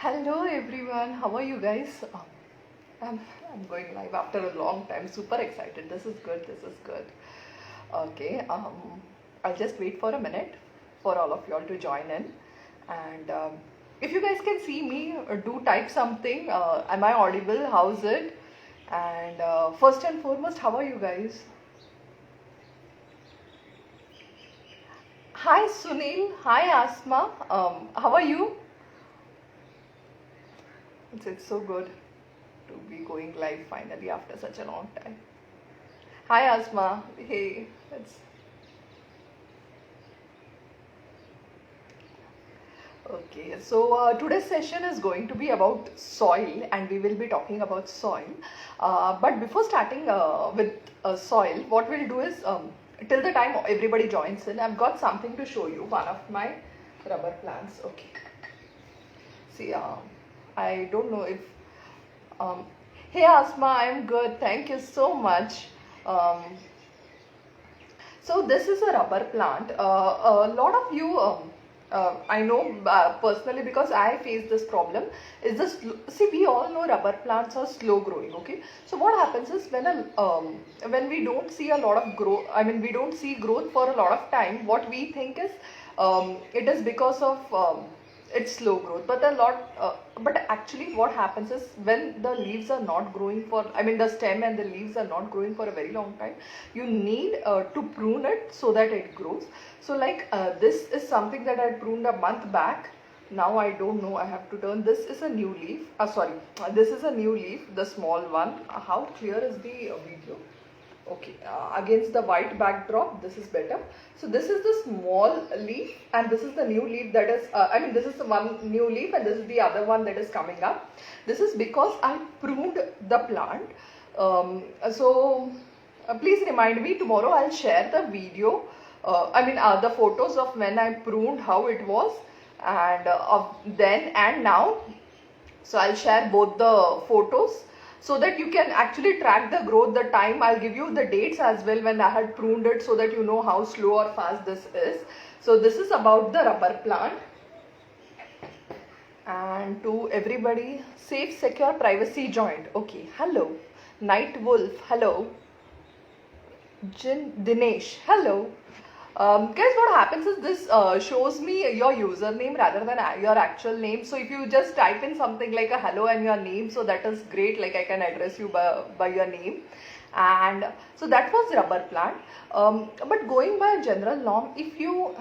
Hello everyone, how are you guys? I'm, I'm going live after a long time, super excited. This is good, this is good. Okay, I'll just wait for a minute for all of y'all to join in. And if you guys can see me, do type something. Am I audible? How's it? And first and foremost, how are you guys? Hi Sunil, hi Asma, how are you? It's so good to be going live finally after such a long time. Hi Asma. Hey, it's okay. So today's session is going to be about soil, and we will be talking about soil. But before starting with soil, what we'll do is till the time everybody joins in, I've got something to show you. One of my rubber plants. Okay. See, I don't know if. Um, hey Asma, I'm good. Thank you so much. Um, so this is a rubber plant. A lot of you, I know personally because I face this problem. Is this see? We all know rubber plants are slow growing. Okay, so what happens is when we don't see a lot of growth. I mean, we don't see growth for a lot of time. What we think is it is because of it's slow growth, but but actually what happens is when the leaves are not growing for, I mean the stem and the leaves are not growing for a very long time, you need to prune it so that it grows. So like this is something that I pruned a month back. Now I don't know, I have to turn. This is a new leaf, sorry, this is a new leaf, the small one. How clear is the video? Okay, against the white backdrop, this is better. So this is the small leaf, and this is the new leaf that is, I mean this is the one new leaf and this is the other one that is coming up. This is because I pruned the plant. So please remind me tomorrow. I'll share the video, the photos of when I pruned, how it was, and of then and now. So I'll share both the photos so that you can actually track the growth, the time. I'll give you the dates as well when I had pruned it so that you know how slow or fast this is. So this is about the rubber plant. And to everybody, safe, secure, privacy joined. Okay, hello. Night Wolf, hello. Dinesh, hello. Guys, what happens is this shows me your username rather than your actual name. So if you just type in something like a hello and your name, so that is great. Like I can address you by your name. And so that was rubber plant. But going by a general norm, if you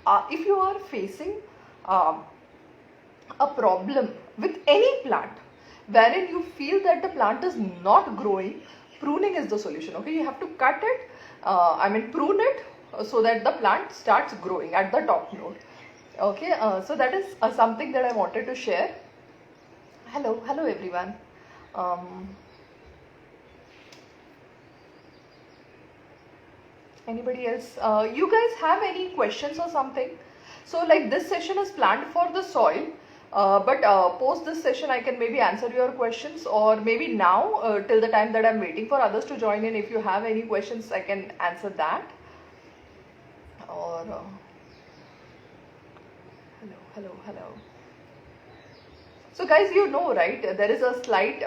are facing a problem with any plant wherein you feel that the plant is not growing, pruning is the solution. Okay, you have to cut it, prune it so that the plant starts growing at the top node. Okay, so that is something that I wanted to share. Hello everyone. Anybody else? You guys have any questions or something? So like this session is planned for the soil. But post this session I can maybe answer your questions, or maybe now till the time that I'm waiting for others to join in, if you have any questions I can answer that. Or hello. So guys, you know, right, there is a slight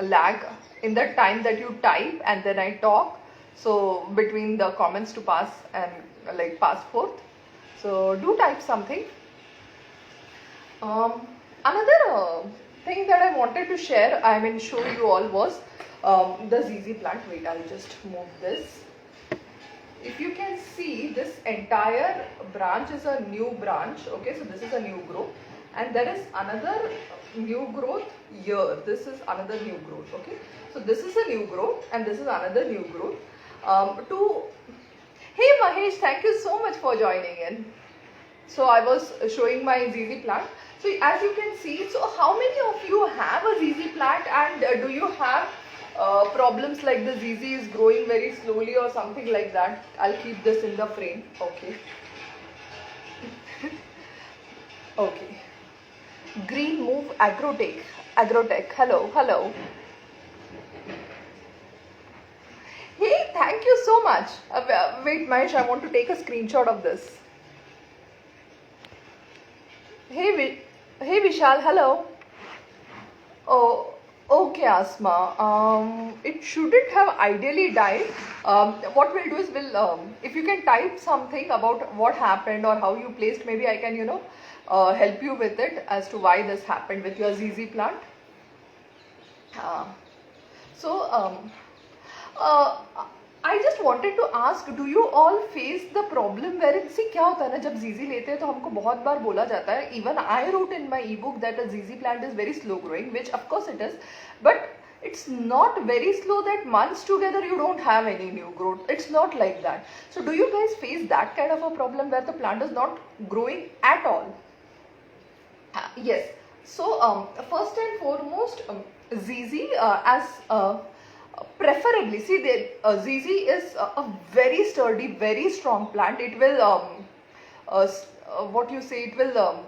lag in the time that you type and then I talk, so between the comments to pass and pass forth. So do type something. Another thing that I wanted to share, show you all, was the ZZ plant. Wait, I'll just move this. If you can see, this entire branch is a new branch. Okay, so this is a new growth, and there is another new growth here. This is another new growth. Okay, so this is a new growth and this is another new growth. Hey Mahesh, thank you so much for joining in. So I was showing my ZZ plant. So as you can see, so how many of you have a ZZ plant, and do you have problems like the ZZ is growing very slowly or something like that? I'll keep this in the frame. Okay. Okay. Green Move Agrotech. Hello. Hey, thank you so much. Wait, Mahesh, I want to take a screenshot of this. Hey Vishal, hello. Oh, okay, Asma. It shouldn't have ideally died. What we'll do is if you can type something about what happened or how you placed, maybe I can, help you with it as to why this happened with your ZZ plant. Uh, so, uh, I just wanted to ask, do you all face the problem wherein, see क्या होता है ना, जब ZZ लेते हैं तो हमको बहुत बार बोला जाता है, even I wrote in my ebook that a ZZ plant is very slow growing, which of course it is, but it's not very slow that months together you don't have any new growth. It's not like that. So do you guys face that kind of a problem where the plant is not growing at all? Yes. So first and foremost, ZZ as preferably, see, ZZ is a very sturdy, very strong plant. It will what you say, it will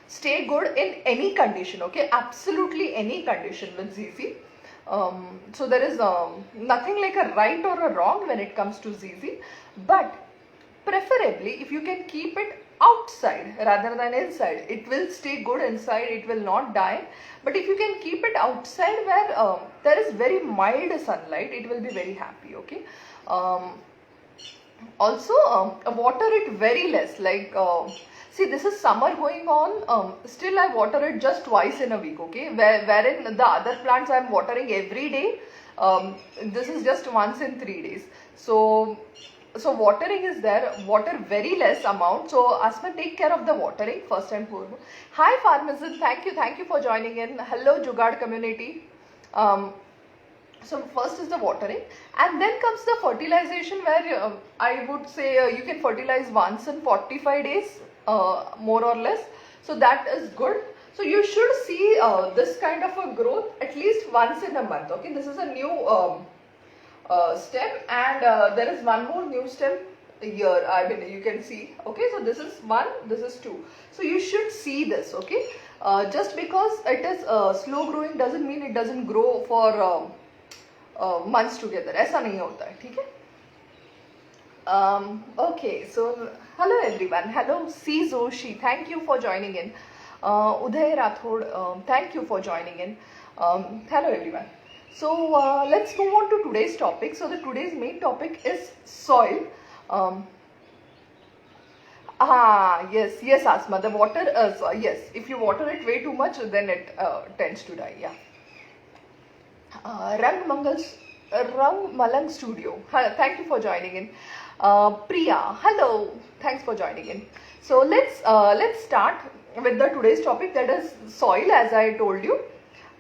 stay good in any condition, okay, absolutely any condition with ZZ. So there is nothing like a right or a wrong when it comes to ZZ, but preferably if you can keep it outside rather than inside, it will stay good inside, it will not die. But if you can keep it outside where there is very mild sunlight, it will be very happy, okay. Also water it very less, like see, this is summer going on, still I water it just twice in a week, okay, wherein the other plants I am watering every day. This is just once in 3 days. So watering is there, water very less amount. So Asma, take care of the watering first and foremost. Hi Pharmacist, thank you for joining in. Hello Jugaad community. So first is the watering, and then comes the fertilization, where I would say you can fertilize once in 45 days, more or less. So that is good. So you should see this kind of a growth at least once in a month. Okay, this is a new stem, and there is one more new stem here. I mean, you can see. Okay, so this is one, this is two. So you should see this. Okay, just because it is slow growing doesn't mean it doesn't grow for months together. ऐसा नहीं होता है, ठीक है? Okay, so hello everyone. Hello C Zoshi. Thank you for joining in. Uday Rathod, thank you for joining in. Hello everyone. So let's move on to today's topic. So the today's main topic is soil. Yes, Asma. The water, yes, if you water it way too much, then it tends to die. Yeah. Rang Malang Studio. Thank you for joining in. Priya, hello. Thanks for joining in. So let's start with the today's topic, that is soil, as I told you.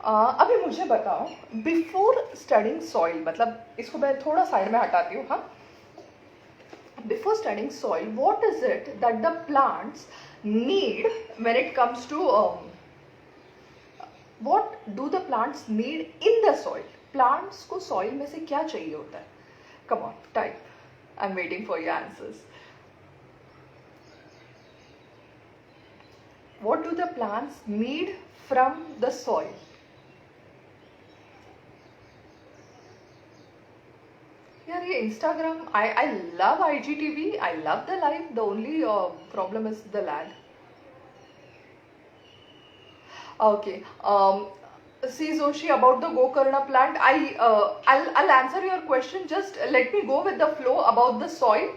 अभी मुझे बताओ, before studying soil, मतलब इसको मैं थोड़ा side में हटाती हूँ, हाँ. Before studying soil, what is it that the plants need when it comes to what do the plants need in the soil? Plants को soil में से क्या चाहिए होता है? Come on, type. I'm waiting for your answers. What do the plants need from the soil? यार ये Instagram, I love IGTV, I love the live. The only problem is the lag. Okay. See Zoshi, about the Gokarna plant, I'll answer your question. Just let me go with the flow about the soil,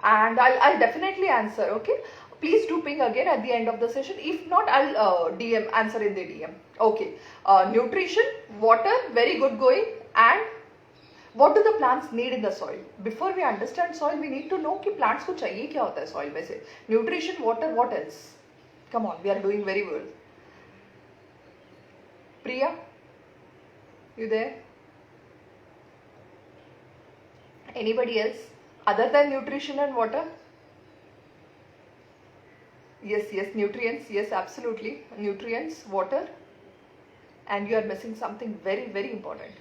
and I'll definitely answer. Okay. Please do ping again at the end of the session. If not, I'll answer in the DM. Okay. Nutrition, water, very good going, and what do the plants need in the soil? Before we understand soil, we need to know कि plants को चाहिए क्या होता है soil में से. Nutrition, water, what else? Come on, we are doing very well. Priya, you there? Anybody else other than nutrition and water? Yes, nutrients. Yes, absolutely. Nutrients, water, and you are missing something very, very important.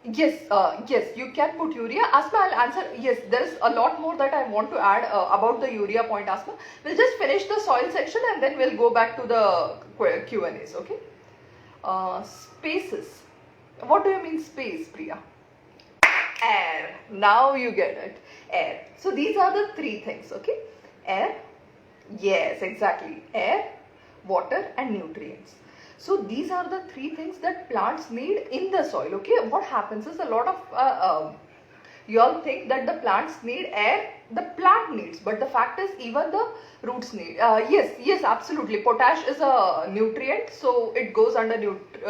Yes, you can put urea. Asma, I'll answer. Yes, there's a lot more that I want to add about the urea point, Asma. We'll just finish the soil section and then we'll go back to the Q&As, okay? Spaces. What do you mean space, Priya? Air. Now you get it. Air. So these are the three things, okay? Air? Yes, exactly. Air, water and nutrients. So these are the three things that plants need in the soil. Okay, what happens is a lot of you all think that the plants need air, the plant needs, but the fact is even the roots need. Yes, absolutely. Potash is a nutrient, so it goes under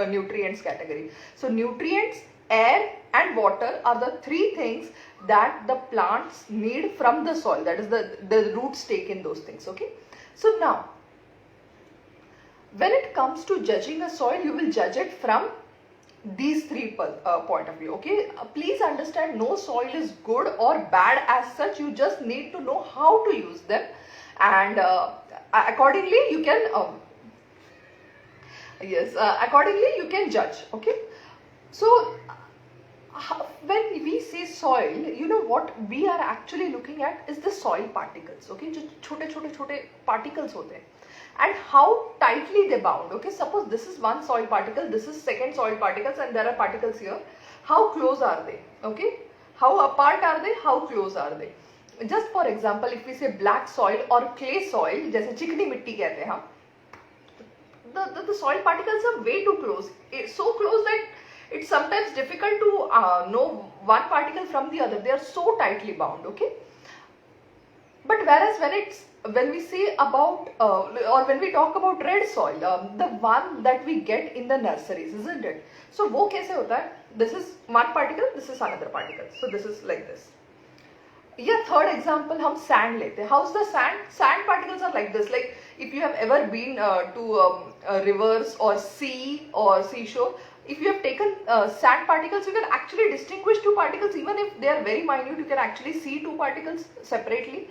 nutrients category. So nutrients, air and water are the three things that the plants need from the soil. That is the roots take in those things. Okay. So now, when it comes to judging a soil, you will judge it from these three point of view. Okay, please understand, no soil is good or bad as such. You just need to know how to use them, and accordingly you can accordingly you can judge. Okay, so when we say soil, you know what we are actually looking at is the soil particles. Okay, जो छोटे छोटे छोटे particles होते हैं, and how tightly they bound. Okay, suppose this is one soil particle, this is second soil particles, and there are particles here. How close are they? Okay, how apart are they? How close are they? Just for example, if we say black soil or clay soil, जैसे चिकनी मिट्टी कहते हैं हम, the soil particles are way too close. It's so close that it's sometimes difficult to know one particle from the other. They are so tightly bound. Okay, but whereas when we say about or when we talk about red soil, the one that we get in the nurseries, isn't it? So वो कैसे होता है? This is one particle, this is another particle. So this is like this. Yeah, third example हम sand लेते हैं. How's the sand? Sand particles are like this. Like if you have ever been to rivers or sea or seashore, if you have taken sand particles, you can actually distinguish two particles. Even if they are very minute, you can actually see two particles separately,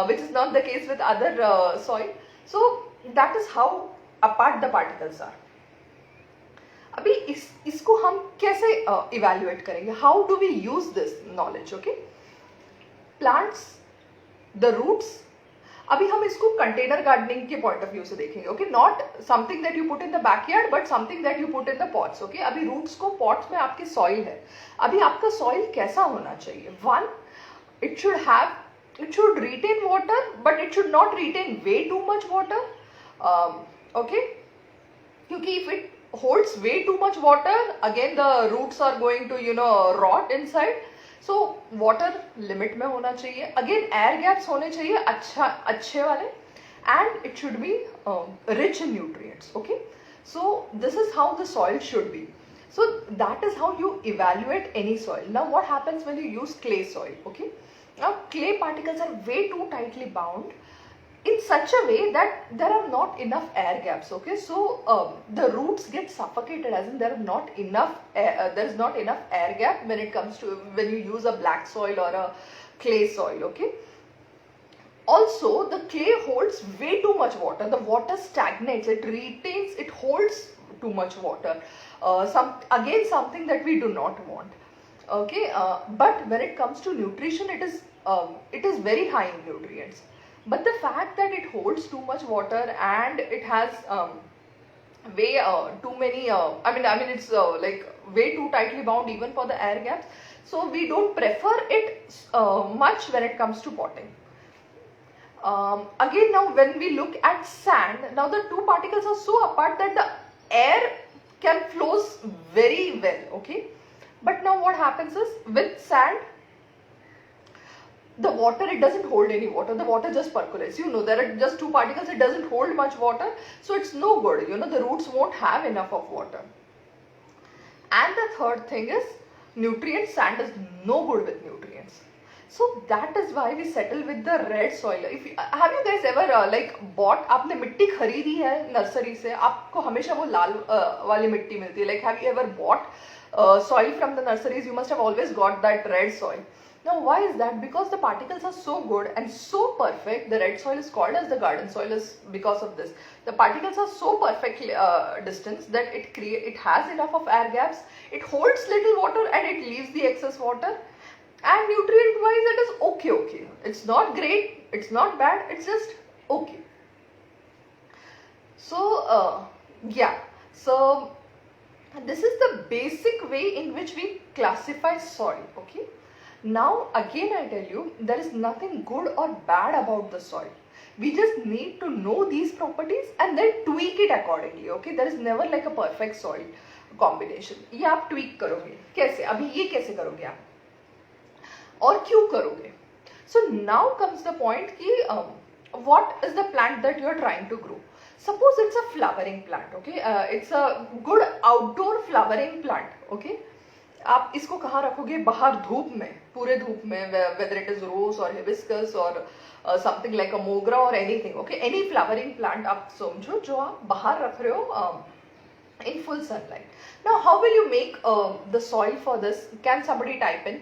which is not the case with other soil. So that is how apart the particles are. अभी इसको हम कैसे evaluate करेंगे? How do we use this knowledge? Okay, plants, the roots. अभी हम इसको container gardening के point of view से देखेंगे. Okay, not something that you put in the backyard, but something that you put in the pots. Okay, अभी roots को pots में आपके सॉइल है. अभी आपका सॉइल कैसा होना चाहिए? One, it should retain water, but it should not retain way too much water. Okay, क्योंकि if it holds way too much water, again the roots are going to rot inside. So water limit में होना चाहिए. Again air gaps होने चाहिए अच्छे वाले, and it should be rich in nutrients. Okay, so this is how the soil should be. So that is how you evaluate any soil. Now what happens when you use clay soil? Okay, now clay particles are way too tightly bound in such a way that there are not enough air gaps. Okay, so the roots get suffocated, as in there is not enough air gap when it comes to when you use a black soil or a clay soil. Okay, also the clay holds way too much water. The water stagnates, it holds too much water. Something that we do not want. Okay, but when it comes to nutrition, it is very high in nutrients. But the fact that it holds too much water and it has way too many, it's like way too tightly bound even for the air gaps. So we don't prefer it much when it comes to potting. Again, now when we look at sand, now the two particles are so apart that the air can flows very well. Okay, but now what happens is with sand, the water, it doesn't hold any water. The water just percolates. There are just two particles. It doesn't hold much water. So it's no good. The roots won't have enough of water. And the third thing is nutrients. Sand is no good with nutrients. So that is why we settle with the red soil. Have you guys ever bought? आपने मिट्टी खरीदी है nursery से, आपको हमेशा वो लाल वाली मिट्टी मिलती है. Like have you ever bought soil from the nurseries? You must have always got that red soil. Now why is that? Because the particles are so good and so perfect. The red soil is called as the garden soil is because of this. The particles are so perfectly distanced that it has enough of air gaps. It holds little water and it leaves the excess water. And nutrient wise, it is okay. It's not great, it's not bad, it's just okay. So so this is the basic way in which we classify soil. Okay, Now again I tell you, there is nothing good or bad about the soil. We just need to know these properties and then tweak it accordingly. Okay, there is never like a perfect soil combination. ये आप tweak करोगे कैसे, अभी ये कैसे करोगे आप और क्यों करोगे? So now comes the point कि what is the plant that you are trying to grow? Suppose it's a flowering plant. Okay, it's a good outdoor flowering plant. Okay, आप इसको कहाँ रखोगे? बाहर धूप में, पूरे धूप में, whether it is rose or hibiscus or something like a mogra or anything. Okay, any flowering plant आप समझो जो आप बाहर रख रहे हो in full sunlight. Now how will you make the soil for this? Can somebody type in?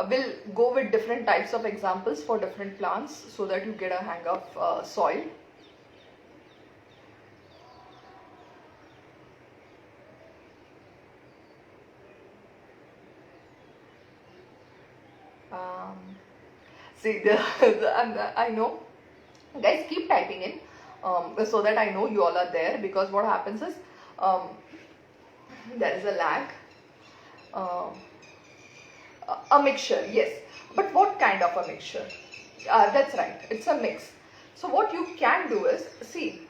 We'll go with different types of examples for different plants so that you get a hang of soil. See, I know, guys, keep typing in so that I know you all are there, because what happens is there is a lag. A mixture, yes, but what kind of a mixture? That's right, it's a mix. So what you can do is, see,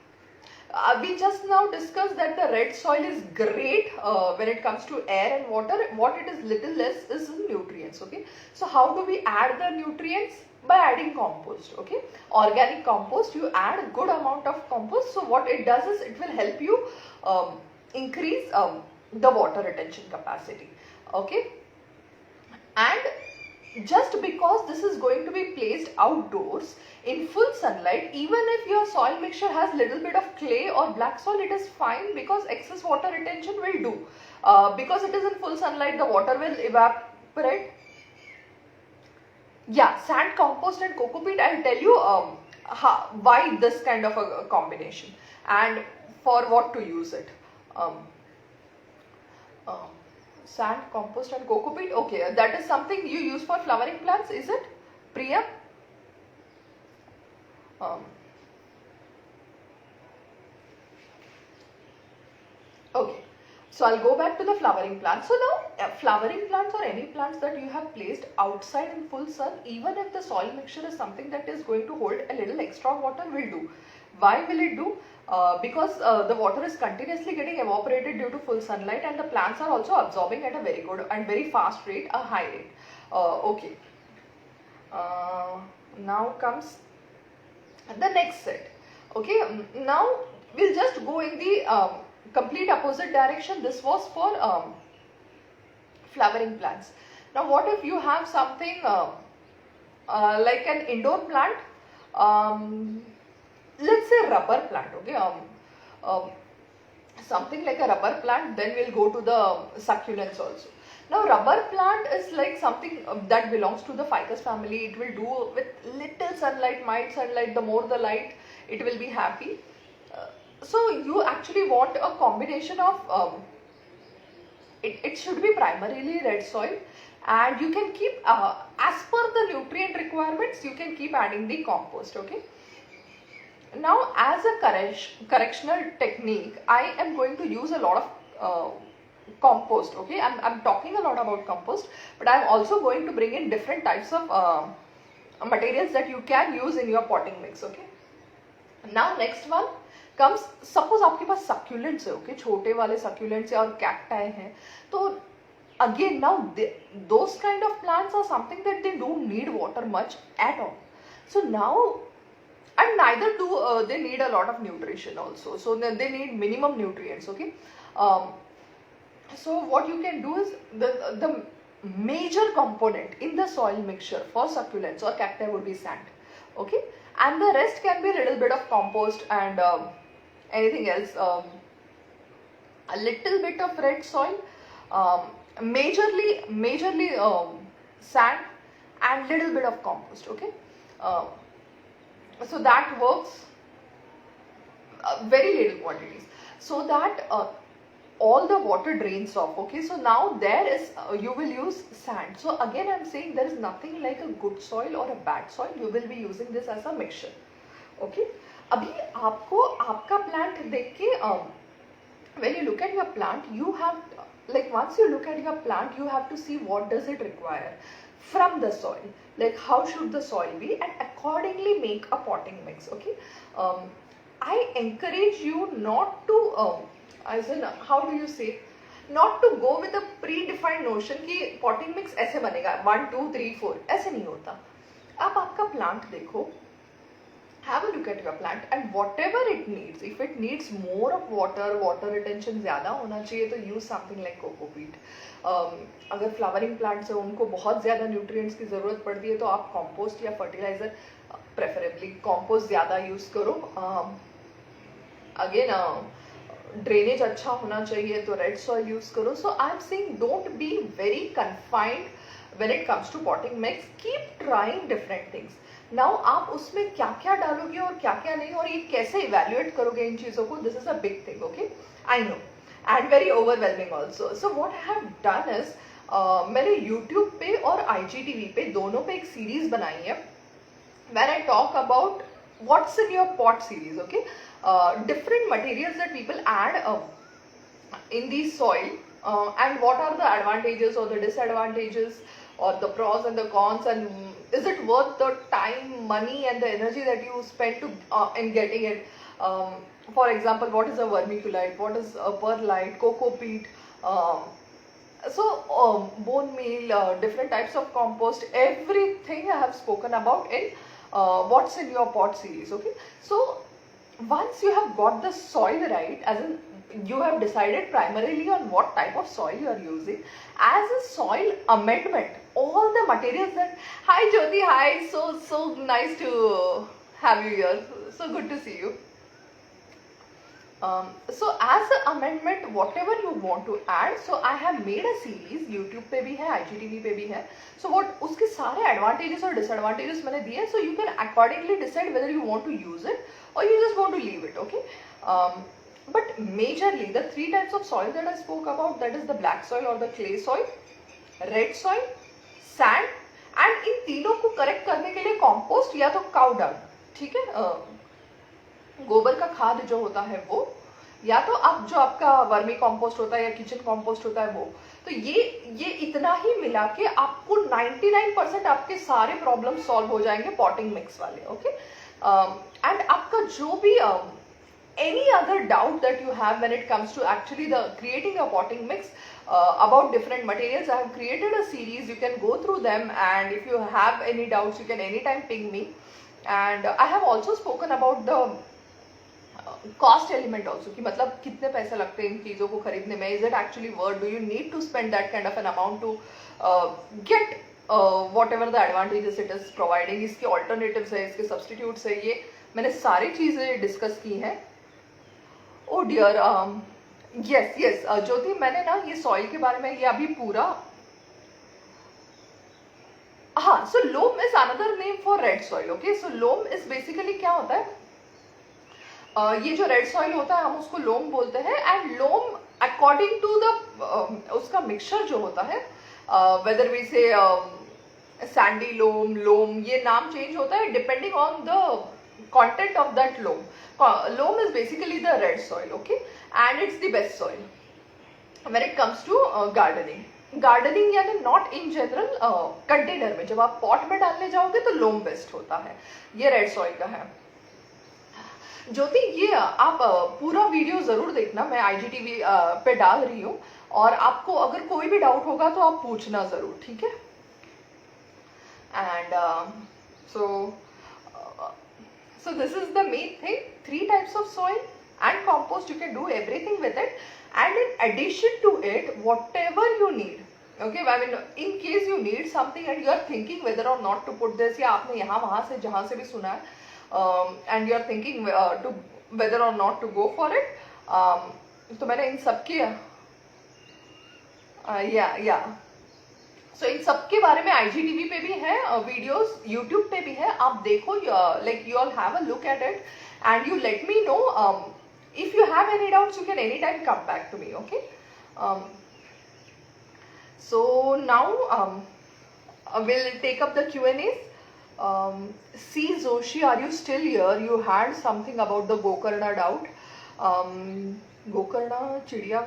we just now discussed that the red soil is great when it comes to air and water. What it is little less is nutrients. Okay, so how do we add the nutrients? By adding compost. Okay, organic compost, you add a good amount of compost. So what it does is it will help you increase the water retention capacity. Okay, and just because this is going to be placed outdoors in full sunlight, even if your soil mixture has little bit of clay or black soil, it is fine, because excess water retention will do. Because it is in full sunlight, the water will evaporate. Yeah, sand, compost and coco peat, I'll tell you why this kind of a combination and for what to use it. Sand, compost and coco peat. Okay, that is something you use for flowering plants, is it, Priya? Okay, so I'll go back to the flowering plants. So now flowering plants or any plants that you have placed outside in full sun, even if the soil mixture is something that is going to hold a little extra water, will do. Why will it do? Because the water is continuously getting evaporated due to full sunlight, and the plants are also absorbing at a very good and very fast rate, a high rate. Okay. Now comes the next set. Okay, now we'll just go in the complete opposite direction. This was for flowering plants. Now what if you have something like an indoor plant, let's say rubber plant. Okay, something like a rubber plant, then we'll go to the succulents also. Now rubber plant is like something that belongs to the ficus family. It will do with little sunlight, mild sunlight. The more the light, it will be happy. So you actually want a combination of it should be primarily red soil, and you can keep as per the nutrient requirements, you can keep adding the compost. Okay, now as a correctional technique, I am going to use a lot of compost. Okay, I'm talking a lot about compost, but I'm also going to bring in different types of materials that you can use in your potting mix. Okay, now next one comes, suppose आपके पास succulents है, okay, छोटे वाले succulents है और cacti हैं, तो again now those kind of plants are something that they don't need water much at all. So now, and neither do they need a lot of nutrition also, so they need minimum nutrients. Okay, so what you can do is the major component in the soil mixture for succulents or cacti would be sand. Okay, and the rest can be a little bit of compost and anything else, a little bit of red soil, majorly sand and little bit of compost. Okay, so that works very little quantities, so that all the water drains off. Okay, so now there is you will use sand. So again I'm saying there is nothing like a good soil or a bad soil. You will be using this as a mixture. Okay, अभी आपको आपका plant देख के when you look at your plant, you have like once you look at your plant, you have to see what does it require from the soil, like how should the soil be, and accordingly make a potting mix. Okay, I encourage you not to as in how do you say, not to go with a predefined notion कि potting mix ऐसे बनेगा 1 2 3 4, ऐसे नहीं होता. आप आपका plant देखो, have a look at your plant and whatever it needs, if it needs more of water retention ज़्यादा होना चाहिए तो use something like cocopeat. अगर फ्लावरिंग प्लांट्स है उनको बहुत ज़्यादा न्यूट्रिएंट्स की ज़रूरत पड़ती है तो आप कंपोस्ट या फर्टिलाइजर, प्रेफरेबली कंपोस्ट ज़्यादा यूज़ करो. अगेन ड्रेनेज अच्छा होना चाहिए तो रेड सॉइल यूज करो. So I am saying don't be very confined when it comes to potting mix, keep trying different things. Now आप उसमें क्या क्या डालोगे और क्या क्या नहीं, और ये कैसे इवेल्युएट करोगे इन चीजों को, this is a big thing. Okay, I know, and very overwhelming also. So what I have done is, मैंने यूट्यूब पे और IGTV पे दोनों पे एक सीरीज बनाई है where I talk about what's in your pot series. Okay, different materials that people add in the soil, and what are the advantages or the disadvantages or the pros and the cons, and is it worth the time, money and the energy that you spend to in getting it. For example, what is a vermiculite, what is a perlite, cocopeat, bone meal, different types of compost, everything I have spoken about in what's in your pot series. Okay, so once you have got the soil right, as in you have decided primarily on what type of soil you are using, as a soil amendment, all the materials that, hi Jyoti, hi, so nice to have you here, so good to see you. So as an amendment, whatever you want to add, so I have made a series, YouTube पे भी है, IGTV पे भी है. So what उसके सारे advantages और disadvantages मैंने दिए, so you can accordingly decide whether you want to use it or you just want to leave it. Okay, but majorly the three types of soil that I spoke about, that is the black soil or the clay soil, red soil, sand, and इन तीनों को correct करने के लिए compost या तो cow dung, ठीक है, गोबर का खाद जो होता है वो, या तो आप जो आपका वर्मी कंपोस्ट होता है या किचन कंपोस्ट होता है वो. तो ये इतना ही मिला के आपको 99% आपके सारे प्रॉब्लम सॉल्व हो जाएंगे पॉटिंग मिक्स वाले. ओके, एंड आपका जो भी any other doubt that you have when it comes to actually the creating a potting mix, about different materials, I have created a series, you can go through them, and if you have any doubts you can anytime ping me. And I have also spoken about the cost element also, कि मतलब कितने पैसे लगते हैं इन चीज़ों को खरीदने में, is it actually worth, do you need to spend that kind of an amount to get whatever the advantages it is providing. इसके ऑल्टरनेटिव्स है, इसके सब्सटीट्यूट्स है, ये मैंने सारी चीज़ें डिस्कस की हैं. ओ डियर, यस यस ज्योति, मैंने ना ये सॉइल के बारे में ये अभी पूरा, हाँ. So loam is another name for red soil. Okay, so loam is basically क्या होता है, ये जो रेड सॉइल होता है हम उसको लोम बोलते हैं. And loam according to the उसका मिक्सचर जो होता है, whether we say sandy loam, ये नाम चेंज होता है depending on the content of that loam. Loam is basically the red soil. Okay, and it's the best soil when it comes to gardening यानी not in general, container में जब आप pot में डालने जाओगे तो लोम बेस्ट होता है. ये रेड सॉइल का है. ज्योति, ये आप पूरा वीडियो जरूर देखना, मैं IGTV पे डाल रही हूँ, और आपको अगर कोई भी डाउट होगा तो आप पूछना जरूर, ठीक है. And so this is the main thing, 3 types of soil and compost, you can do everything with it, and in addition to it whatever you need. Okay, I mean in case you need something and you are thinking whether or not to put this, या आपने यहाँ वहाँ से जहाँ से भी सुना है, and you are thinking to whether or not to go for it, तो मैंने इन सब के सो इन सब के बारे में IGTV पे भी है वीडियोस, YouTube पे भी है, आप देखो, like you all have a look at it and you let me know. If you have any doubts you can any time come back to me. Okay, so now we'll take up the Q&As. C Joshi, are you still here? You had something about the Gokarna doubt. Gokarna चिड़िया,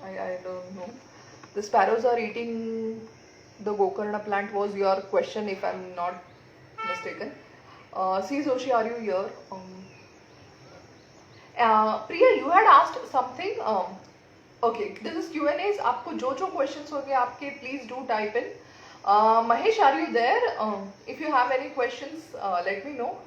I don't know. The sparrows are eating the Gokarna plant was your question, if I'm not mistaken. See, Zoshi, are you here? Priya, you had asked something. Okay, this is Q&As. आपको जो जो questions होंगे आपके, please do type in. Mahesh, are you there? If you have any questions, let me know.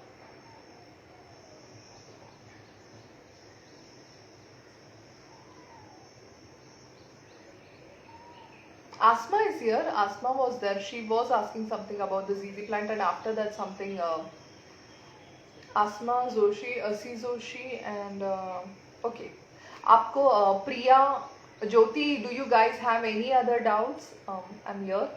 Asma is here. Asma was there. She was asking something about the ZZ plant, and after that something. Asma, Zoshi, Asi Zoshi, and okay. आपको Priya, Jyoti, do you guys have any other doubts? I'm here.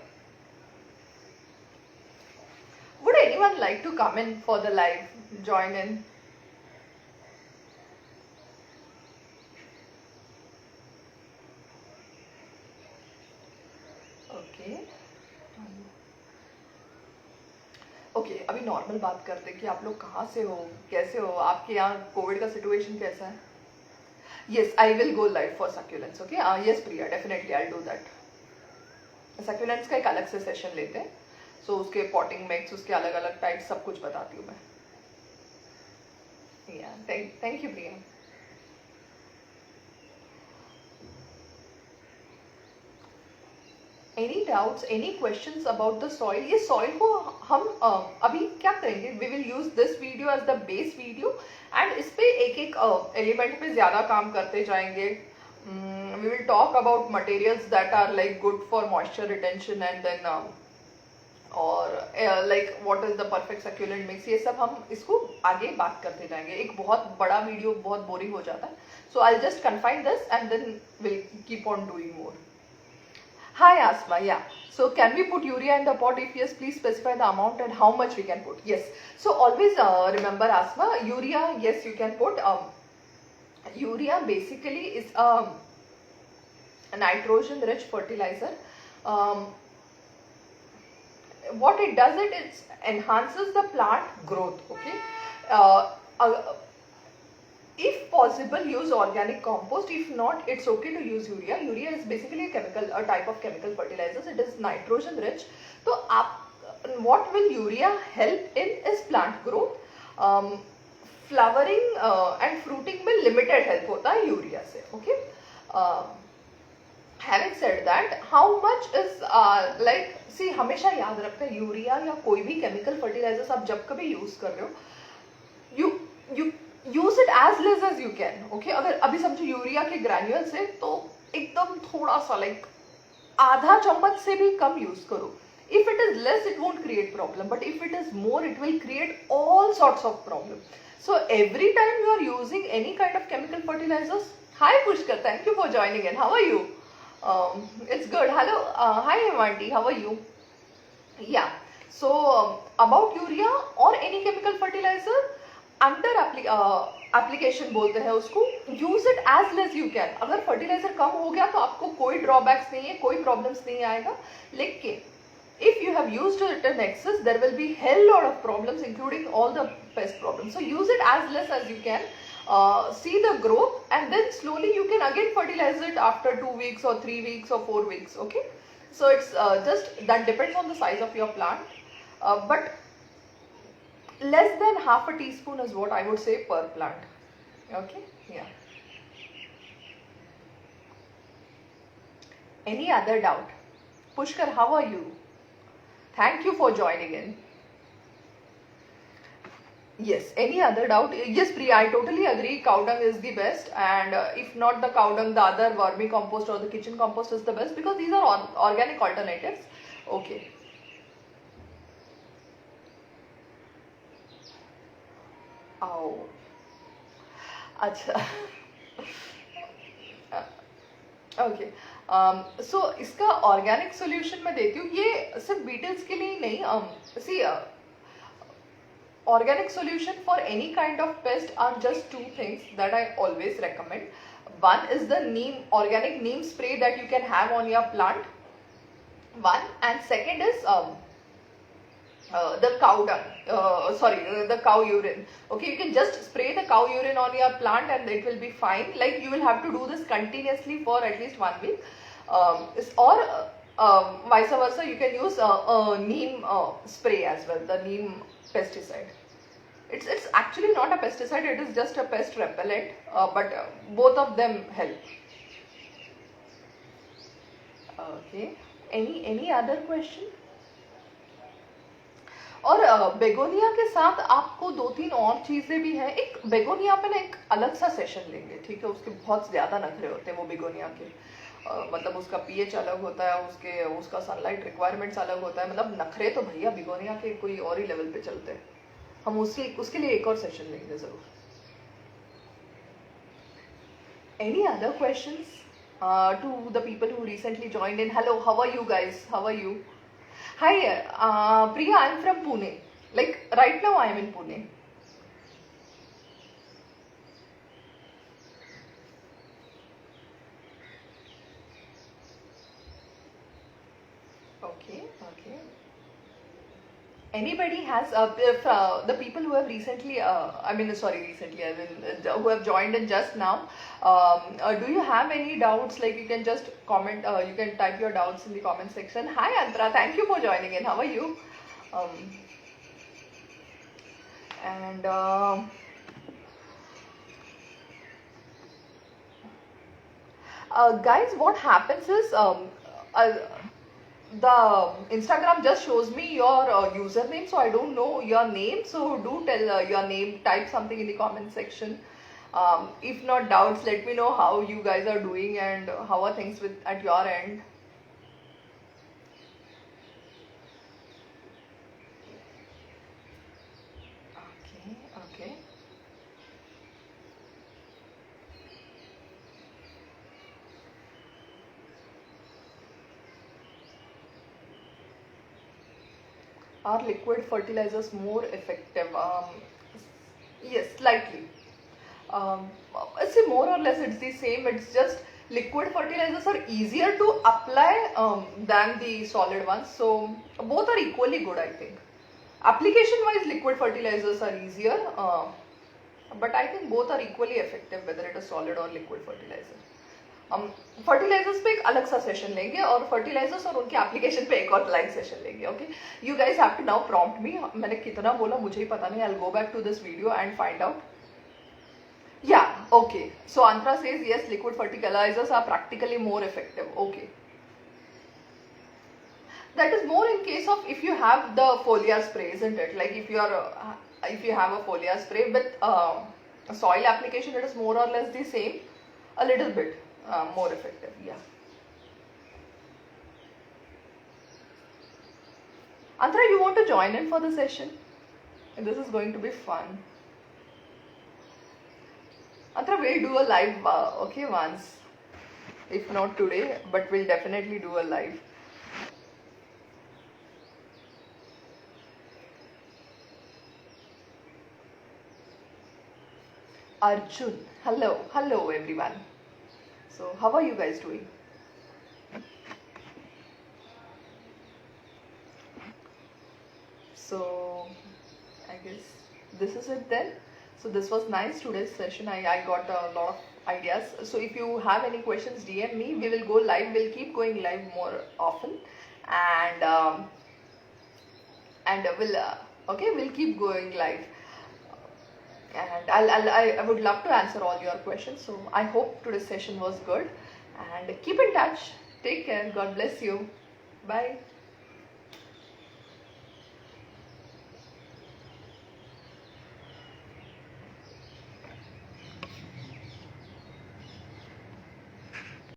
Would anyone like to come in for the live? Join in. Okay. Okay अभी normal बात करते हैं कि आप लोग कहाँ से हो, कैसे हो, आपके यहाँ कोविड का सिचुएशन कैसा है. Yes, I will go live for succulents. Okay. Yes, Priya, definitely I'll do that. Succulents का एक अलग से सेशन लेते हैं. So उसके पॉटिंग मिक्स, उसके अलग अलग टाइप सब कुछ बताती हूँ मैं. Yeah, thank you, Priya. Any doubts, any questions about the soil? ये soil को हम अभी क्या करेंगे? We will use this video as the base video and इस पे एक एक element पे ज़्यादा काम करते जाएंगे. We will talk about materials that are like good for moisture retention and then और like what is the perfect succulent mix. ये सब हम इसको आगे बात करते जाएंगे. एक बहुत बड़ा वीडियो बहुत बोरिंग हो जाता है. So I'll just confine this and then we'll keep on doing more. Hi Asma, yeah. So can we put urea in the pot? If yes, please specify the amount and how much we can put. Yes. So always remember Asma, urea, yes you can put. Urea basically is a nitrogen rich fertilizer. What it does, it enhances the plant growth. Okay. If possible, use organic compost. If not, it's okay to use urea. Urea is basically a type of chemical fertilizers. It is nitrogen rich. So, what will urea help in is plant growth. Flowering and fruiting में limited help होता है urea से. Okay. Having said that, how much is like see हमेशा याद रखना urea या कोई भी chemical fertilizers आप जब कभी use कर रहे हो, you use it as less as you can. Okay, अगर अभी समझो यूरिया के ग्रैन्यूल्स है तो एकदम थोड़ा सा लाइक आधा चम्मच से भी कम यूज करो. If it is less it won't create problem, but if it is more it will create all sorts of problem. So every time you are using any kind of chemical fertilisers. Hi Pushkar, thank you for joining in. How are you? It's good. Hello, hi Hemanti, how are you? Yeah so about urea or any chemical fertiliser under application बोलते हैं उसको. Use it as less you can. अगर fertiliser कम हो गया तो आपको कोई ड्रॉबैक्स नहीं है, कोई प्रॉब्लम्स नहीं आएगा. लेकिन if you have used it in excess there will be hell lot of problems including all the pest problems. So use it as less as you can. See the growth and then slowly you can again fertilize it after 2 weeks or 3 weeks or 4 weeks. Okay, so it's just that depends on the size of your plant, but less than half a teaspoon is what I would say per plant. Okay, yeah. Any other doubt? Pushkar, how are you? Thank you for joining in. Yes, any other doubt? Yes, Priya, I totally agree. Cow dung is the best, and if not the cow dung, the other vermicompost or the kitchen compost is the best because these are organic alternatives. Okay. Oh. अच्छा. Okay. सो इसका organic solution मैं देती हूँ. ये सिर्फ Beatles के लिए नहीं. सी organic solution for any kind of pest are just two things that I always recommend. One is the organic neem spray that you can have on your plant. One, and second is the cow dung, the cow urine. Okay, you can just spray the cow urine on your plant and it will be fine. Like you will have to do this continuously for at least 1 week, or vice versa. You can use neem spray as well, the neem pesticide. It's actually not a pesticide; it is just a pest repellent, but both of them help. Okay. Any other question? और begonia के साथ आपको 2-3 और चीजें भी हैं। एक begonia पे ना एक अलग सा सेशन लेंगे, ठीक है? उसके बहुत ज्यादा नखरे होते हैं वो बेगोनिया के। मतलब उसका पीएच अलग होता है, उसका सनलाइट रिक्वायरमेंट्स अलग होता है। मतलब नखरे तो भैया बेगोनिया के कोई और ही लेवल पे चलते हैं। हम उसके लिए एक और सेशन लेंगे जरूर। Any other questions to the people who recently joined in? Hello, how are you guys? How are you? Hi, Priya, I'm from Pune. Like right now I am in Pune. Okay, okay. Anybody has if the people who have recently who have joined in just now, do you have any doubts? Like you can just comment, you can type your doubts in the comment section. Hi Antara, thank you for joining in. How are you? um, and guys, what happens is the Instagram just shows me your username, so I don't know your name. So do tell your name, type something in the comment section. If not doubts, let me know how you guys are doing and how are things at your end. Okay, okay. Are liquid fertilizers more effective? Yes, slightly. See, more or less it's the same. It's just liquid fertilizers are easier to apply than the solid ones. So both are equally good, I think. Application wise, liquid fertilizers are easier, but I think both are equally effective, whether it is solid or liquid fertilizer. Fertilizers पे एक अलग सा session लेंगे और fertilisers और उनके application पे एक और लाइव सेशन लेंगे. Okay, you guys have to now prompt me. मैंने कितना बोला मुझे ही पता नहीं. I will go back to this video and find out. Yeah, okay. So Antara says yes, liquid fertilizers are practically more effective. Okay. That is more in case of if you have the foliar spray, isn't it? Like if you have a foliar spray with soil application, it is more or less the same, a little bit more effective. Yeah. Antara, you want to join in for the session? This is going to be fun. Antara, we'll do a live, okay, once. If not today, but we'll definitely do a live. Arjun, hello everyone. So, how are you guys doing? So, I guess this is it then. So this was nice today's session. I got a lot of ideas. So if you have any questions, DM me. We will go live. We'll keep going live more often, and we'll keep going live. And I would love to answer all your questions. So I hope today's session was good. And keep in touch. Take care. God bless you. Bye.